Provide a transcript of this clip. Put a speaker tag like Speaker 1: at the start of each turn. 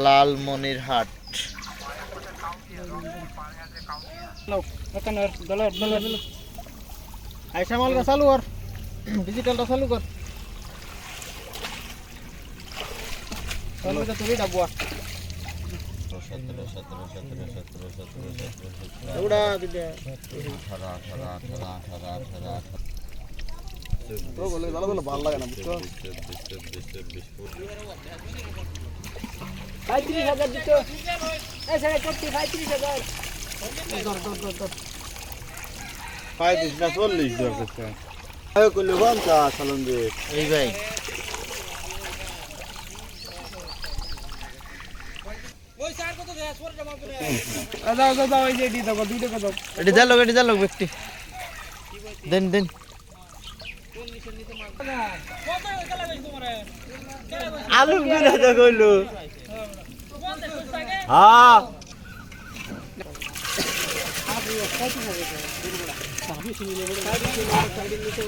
Speaker 1: লালমনিরহাট।
Speaker 2: মালটা চালু কর, ডিজিটালটা চালু কর। তুই ডাবুয়া ভালো লাগে না, বুঝছো? 35,000 দিত। 35,000
Speaker 3: 35 না 40 দরকার। কইলে 50 সালাম দে।
Speaker 1: এই ভাই
Speaker 2: যাও যাও যাও, এই যে এটি দাও, 2 টাকা দাও।
Speaker 1: এটি দিলো ব্যক্তি দেন
Speaker 3: আলু কিনা তো কইলো। হ্যাঁ
Speaker 2: সাইড নিচে